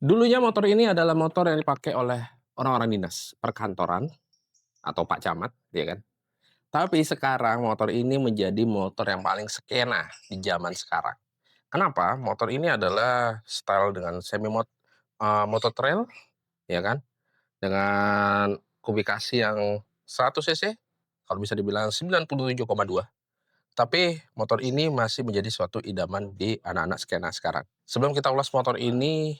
Dulunya motor ini adalah motor yang dipakai oleh orang-orang dinas, perkantoran, atau Pak Camat, ya kan. Tapi sekarang motor ini menjadi motor yang paling skena di zaman sekarang. Kenapa? Motor ini adalah style dengan motor trail, ya kan, dengan kubikasi yang 100 cc, kalau bisa dibilang 97,2. Tapi motor ini masih menjadi suatu idaman di anak-anak skena sekarang. Sebelum kita ulas motor ini,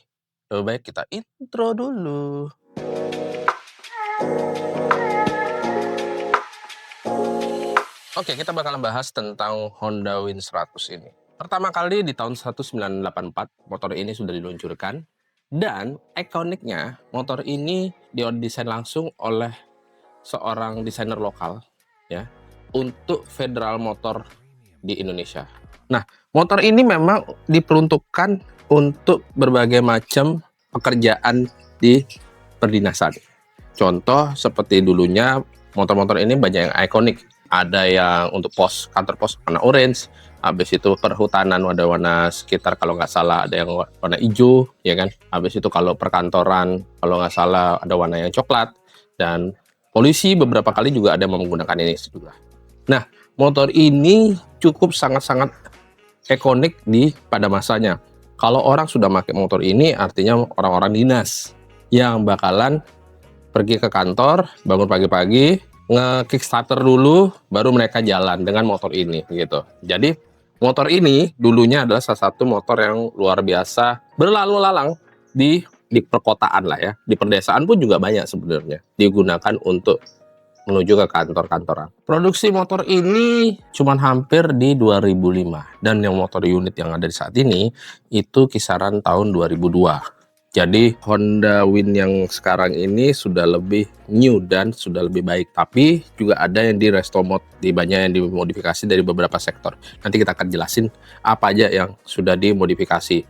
lebih baik kita intro dulu. Oke, kita bakalan bahas tentang Honda Win 100 ini. Pertama kali di tahun 1984, motor ini sudah diluncurkan. Dan ikoniknya, motor ini didesain langsung oleh seorang desainer lokal, ya, untuk Federal Motor di Indonesia. Nah, motor ini memang diperuntukkan untuk berbagai macam pekerjaan di perdinasan. Contoh seperti dulunya motor-motor ini banyak yang ikonik. Ada yang untuk kantor pos warna orange, habis itu perhutanan ada warna sekitar kalau nggak salah ada yang warna hijau, ya kan. Habis itu kalau perkantoran kalau nggak salah ada warna yang coklat, dan polisi beberapa kali juga ada yang menggunakan ini juga. Nah, motor ini cukup sangat-sangat ikonik pada masanya. Kalau orang sudah pakai motor ini artinya orang-orang dinas yang bakalan pergi ke kantor, bangun pagi-pagi, nge-kickstarter dulu, baru mereka jalan dengan motor ini gitu. Jadi motor ini dulunya adalah salah satu motor yang luar biasa berlalu lalang di perkotaan lah ya. Di perdesaan pun juga banyak sebenarnya digunakan untuk menuju ke kantor-kantoran. Produksi motor ini cuman hampir di 2005, dan yang motor unit yang ada di saat ini itu kisaran tahun 2002. Jadi Honda Win yang sekarang ini sudah lebih new dan sudah lebih baik, tapi juga ada yang di resto mod, banyak yang dimodifikasi dari beberapa sektor. Nanti kita akan jelasin apa aja yang sudah dimodifikasi.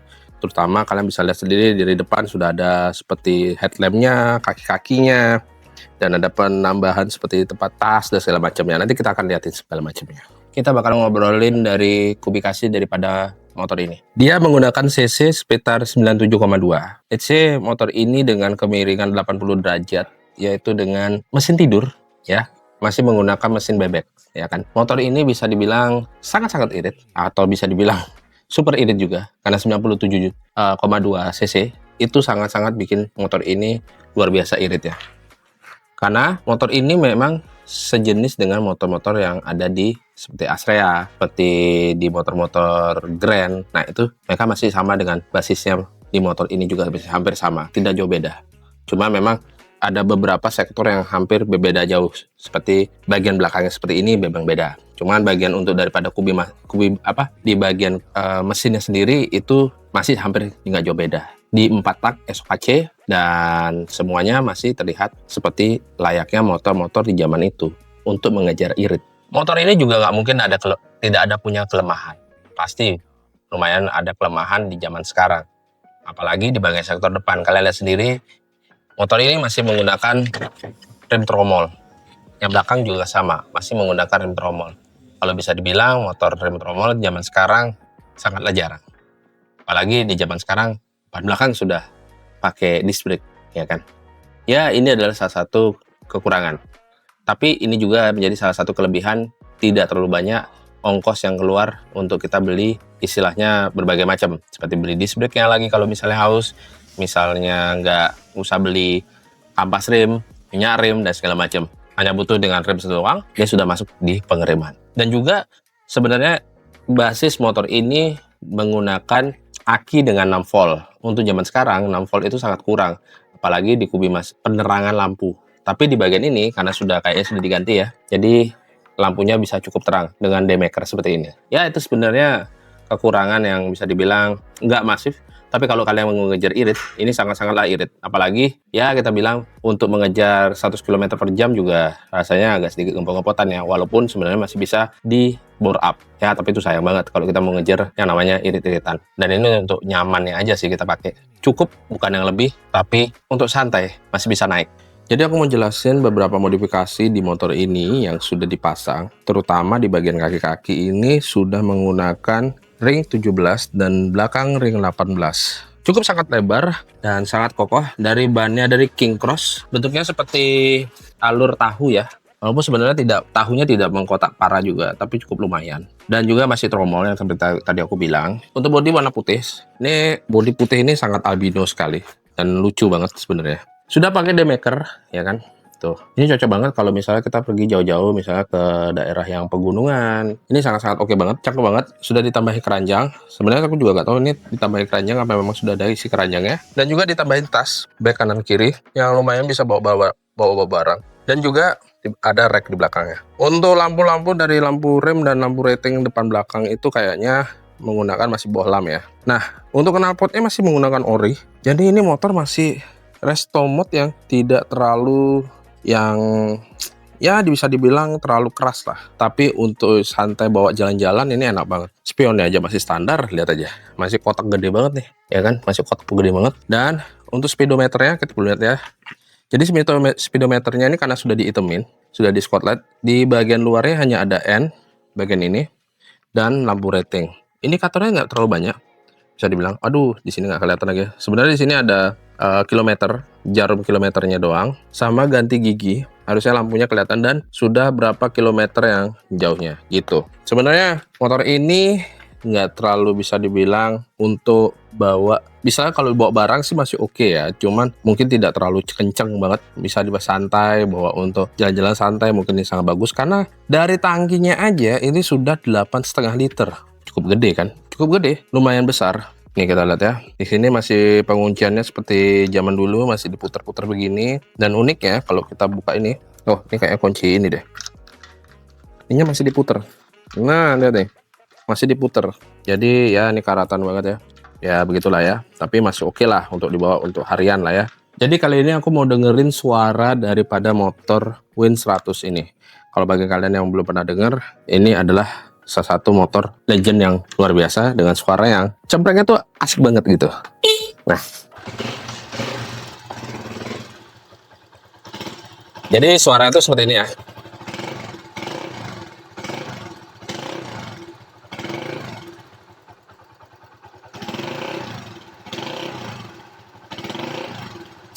Terutama kalian bisa lihat sendiri dari depan sudah ada seperti headlampnya, kaki-kakinya, dan ada penambahan seperti tempat tas dan segala macamnya. Nanti kita akan lihatin segala macamnya. Kita bakal ngobrolin dari kubikasi daripada motor ini. Dia menggunakan cc sekitar 97,2. cc motor ini dengan kemiringan 80 derajat, yaitu dengan mesin tidur, ya, masih menggunakan mesin bebek, ya kan. Motor ini bisa dibilang sangat-sangat irit, atau bisa dibilang super irit juga, karena 97,2 cc itu sangat-sangat bikin motor ini luar biasa irit ya. Karena motor ini memang sejenis dengan motor-motor yang ada di seperti Astrea, seperti di motor-motor Grand. Nah, itu mereka masih sama dengan basisnya di motor ini juga hampir sama, tidak jauh beda. Cuma memang ada beberapa sektor yang hampir berbeda jauh, seperti bagian belakangnya seperti ini memang beda. Cuman bagian untuk daripada di bagian mesinnya sendiri itu masih hampir nggak jauh beda. Di 4 tak SOHC, dan semuanya masih terlihat seperti layaknya motor-motor di zaman itu untuk mengejar irit. Motor ini juga nggak mungkin tidak ada punya kelemahan. Pasti lumayan ada kelemahan di zaman sekarang. Apalagi di bagian sektor depan. Kalian lihat sendiri, motor ini masih menggunakan rem tromol. Yang belakang juga sama, masih menggunakan rem tromol. Kalau bisa dibilang motor rem tromol di zaman sekarang sangatlah jarang. Apalagi di zaman sekarang ban belakang sudah pakai disc brake, ya kan. Ya, ini adalah salah satu kekurangan. Tapi ini juga menjadi salah satu kelebihan, tidak terlalu banyak ongkos yang keluar untuk kita beli istilahnya berbagai macam. Seperti beli disc brake-nya lagi kalau misalnya haus, misalnya nggak usah beli kampas rem, minyak rem, dan segala macam. Hanya butuh dengan rem satu doang, dia sudah masuk di pengereman. Dan juga sebenarnya basis motor ini menggunakan aki dengan 6 volt. Untuk zaman sekarang 6 volt itu sangat kurang, apalagi di penerangan lampu. Tapi di bagian ini karena kayaknya sudah diganti ya, jadi lampunya bisa cukup terang dengan daymaker seperti ini. Ya, itu sebenarnya kekurangan yang bisa dibilang nggak masif. Tapi kalau kalian mau mengejar irit, ini sangat-sangatlah irit. Apalagi ya kita bilang untuk mengejar 100 km per jam juga rasanya agak sedikit gempot-gempotan ya. Walaupun sebenarnya masih bisa di bore up ya, tapi itu sayang banget kalau kita mau ngejar yang namanya irit-iritan. Dan ini untuk nyamannya aja sih kita pakai. Cukup, bukan yang lebih, tapi untuk santai masih bisa naik. Jadi aku mau jelasin beberapa modifikasi di motor ini yang sudah dipasang, terutama di bagian kaki-kaki ini sudah menggunakan ring 17 dan belakang ring 18. Cukup sangat lebar dan sangat kokoh. Dari bannya dari King Cross, bentuknya seperti alur tahu ya. Walaupun sebenarnya tahunya tidak mengkotak parah juga, tapi cukup lumayan. Dan juga masih tromol yang seperti tadi aku bilang. Untuk bodi warna putih, ini bodi putih ini sangat albino sekali dan lucu banget sebenarnya. Sudah pakai demaker, ya kan? Tuh, ini cocok banget kalau misalnya kita pergi jauh-jauh, misalnya ke daerah yang pegunungan. Ini sangat-sangat oke banget, cakep banget. Sudah ditambahi keranjang. Sebenarnya aku juga gak tahu ini ditambahi keranjang apa memang sudah ada isi keranjangnya. Dan juga ditambahin tas, bag kanan kiri, yang lumayan bisa bawa barang. Dan juga ada rack di belakangnya. Untuk lampu-lampu dari lampu rem dan lampu rating depan belakang itu kayaknya menggunakan masih bohlam ya. Nah, untuk knalpotnya masih menggunakan ori. Jadi ini motor masih resto mode yang tidak terlalu yang ya bisa dibilang terlalu keras lah, tapi untuk santai bawa jalan-jalan ini enak banget. Spionnya aja masih standar, lihat aja masih kotak gede banget nih ya kan, masih kotak gede banget. Dan untuk speedometernya kita lihat ya, jadi speedometernya ini karena sudah diitemin, sudah di spotlight, di bagian luarnya hanya ada N bagian ini dan lampu rating. Indikatornya nggak terlalu banyak, bisa dibilang aduh di sini nggak kelihatan lagi. Sebenarnya di sini ada kilometer, jarum kilometernya doang, sama ganti gigi harusnya lampunya kelihatan dan sudah berapa kilometer yang jauhnya gitu. Sebenarnya motor ini nggak terlalu bisa dibilang untuk bawa, misalnya kalau bawa barang sih masih oke ya, cuman mungkin tidak terlalu kenceng banget, bisa dibawa santai, bawa untuk jalan-jalan santai mungkin ini sangat bagus karena dari tangkinya aja ini sudah 8,5 liter. Cukup gede kan, cukup gede, lumayan besar. Nih kita lihat ya, di sini masih pengunciannya seperti zaman dulu, masih diputar-putar begini. Dan uniknya kalau kita buka ini, oh ini kayak kunci ini deh, ini masih diputar. Nah lihat nih, masih diputar. Jadi ya ini karatan banget ya. Ya begitulah ya, tapi masih oke lah untuk dibawa untuk harian lah ya. Jadi kali ini aku mau dengerin suara daripada motor Win 100 ini. Kalau bagi kalian yang belum pernah denger, ini adalah salah satu motor legend yang luar biasa dengan suara yang cemprengnya tuh asik banget gitu. Nah, jadi suara itu seperti ini ya.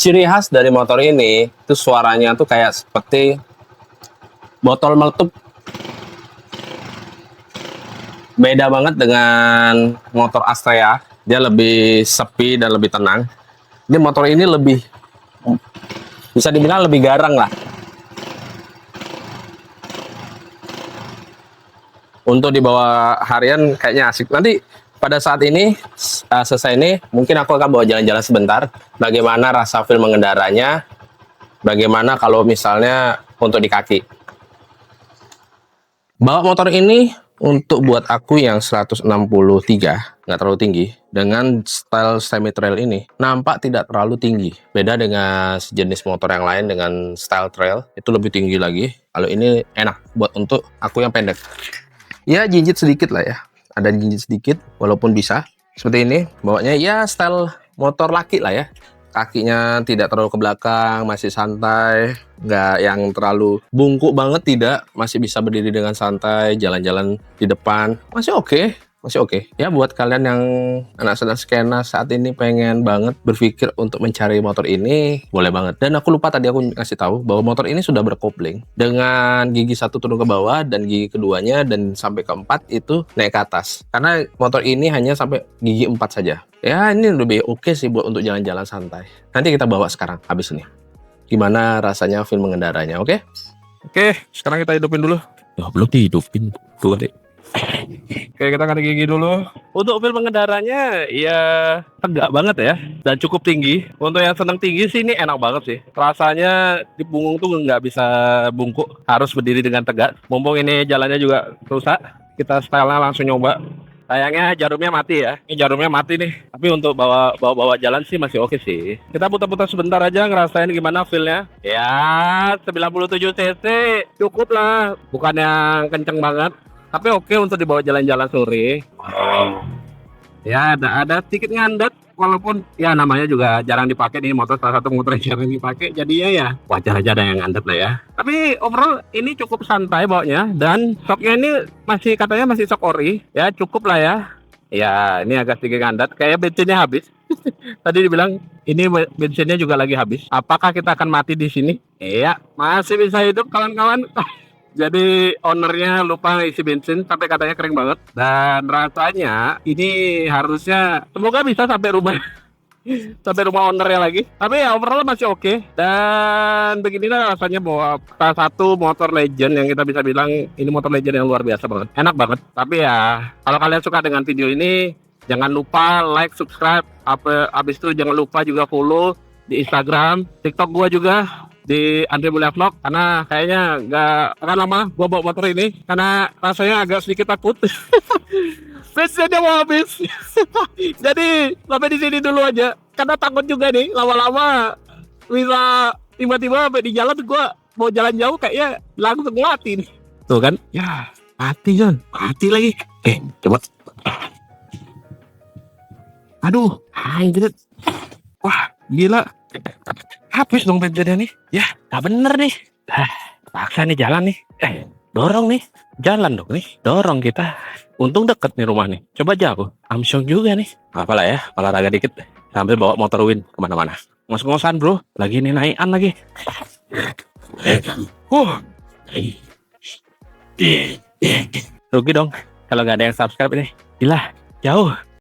Ciri khas dari motor ini itu suaranya tuh kayak seperti botol meletup. Beda banget dengan motor Astrea, dia lebih sepi dan lebih tenang. Ini motor ini lebih, bisa dibilang lebih garang lah. Untuk dibawa harian kayaknya asik. Nanti pada saat ini selesai ini, mungkin aku akan bawa jalan-jalan sebentar. Bagaimana rasa feel mengendaranya, bagaimana kalau misalnya untuk di kaki. Bawa motor ini untuk buat aku yang 163, nggak terlalu tinggi, dengan style semi trail ini nampak tidak terlalu tinggi. Beda dengan sejenis motor yang lain dengan style trail, itu lebih tinggi lagi. Kalau ini enak buat untuk aku yang pendek. Ya jinjit sedikit lah ya, ada jinjit sedikit walaupun bisa. Seperti ini, bawanya ya style motor laki lah ya. Kakinya tidak terlalu ke belakang, masih santai, nggak yang terlalu bungkuk banget, tidak, masih bisa berdiri dengan santai, jalan-jalan di depan, masih oke. Masih oke. Ya buat kalian yang anak sedang skena saat ini pengen banget berpikir untuk mencari motor ini, boleh banget. Dan aku lupa tadi aku ngasih tahu bahwa motor ini sudah berkopling dengan gigi satu turun ke bawah dan gigi keduanya dan sampai keempat itu naik ke atas. Karena motor ini hanya sampai gigi 4 saja. Ya ini lebih oke sih buat untuk jalan-jalan santai. Nanti kita bawa sekarang habis ini. Gimana rasanya feel mengendaranya, oke? Oke, sekarang kita hidupin dulu. Oh, belum dihidupin. Tuh, Dek. Oke, kita ganti gigi dulu. Untuk feel pengendaranya ya tegak banget ya dan cukup tinggi. Untuk yang senang tinggi sih ini enak banget sih. Rasanya di punggung tuh nggak bisa bungkuk, harus berdiri dengan tegak. Mumpung ini jalannya juga rusak, kita stylenya langsung nyoba. Sayangnya jarumnya mati ya. Ini jarumnya mati nih. Tapi untuk bawa jalan sih masih oke sih. Kita putar-putar sebentar aja ngerasain gimana feelnya. Ya 97 cc cukup lah. Bukan yang kenceng banget. Tapi oke untuk dibawa jalan-jalan sore. Ya ada sedikit ngandet, walaupun ya namanya juga jarang dipakai nih motor, salah satu motor yang jarang dipakai, jadinya ya wajar aja ada yang ngandet lah ya. Tapi overall ini cukup santai bawanya dan shocknya ini masih katanya masih shock ori, ya cukup lah ya. Ya, ini agak sedikit kandat. Kayak bensinnya habis. Tadi dibilang ini bensinnya juga lagi habis. Apakah kita akan mati di sini? Iya, masih bisa hidup kawan-kawan. Jadi ownernya lupa isi bensin sampai katanya kering banget. Dan rasanya ini harusnya semoga bisa sampai rumah sampai rumah ownernya lagi. Tapi ya overall masih oke. Dan beginilah rasanya bawa salah satu motor legend yang kita bisa bilang ini motor legend yang luar biasa banget. Enak banget. Tapi ya kalau kalian suka dengan video ini jangan lupa like, subscribe. Abis itu jangan lupa juga follow di Instagram, TikTok gua juga di Andre Mulya Vlog, karena kayaknya nggak akan lama gua bawa motor ini karena rasanya agak sedikit takut. Bensinnya mau habis. Jadi sampai di sini dulu aja karena takut juga nih lama-lama bisa tiba-tiba sampai di jalan gua mau jalan jauh kayaknya langsung mati nih. Tuh kan? Ya, mati John. Mati lagi. Coba. Aduh, anjir. Wah, gila. Habis dong bensinnya nih. Ya, gak bener nih. Paksa nih jalan nih. Dorong nih. Jalan dong nih. Dorong kita. Untung deket nih rumah nih. Coba jauh. Amsyong juga nih. Apalah ya, olahraga dikit. Sambil bawa motor Win kemana-mana. Ngos-ngosan bro. Lagi ini naikan lagi. Rugi dong kalau nggak ada yang subscribe ini. Gila, jauh.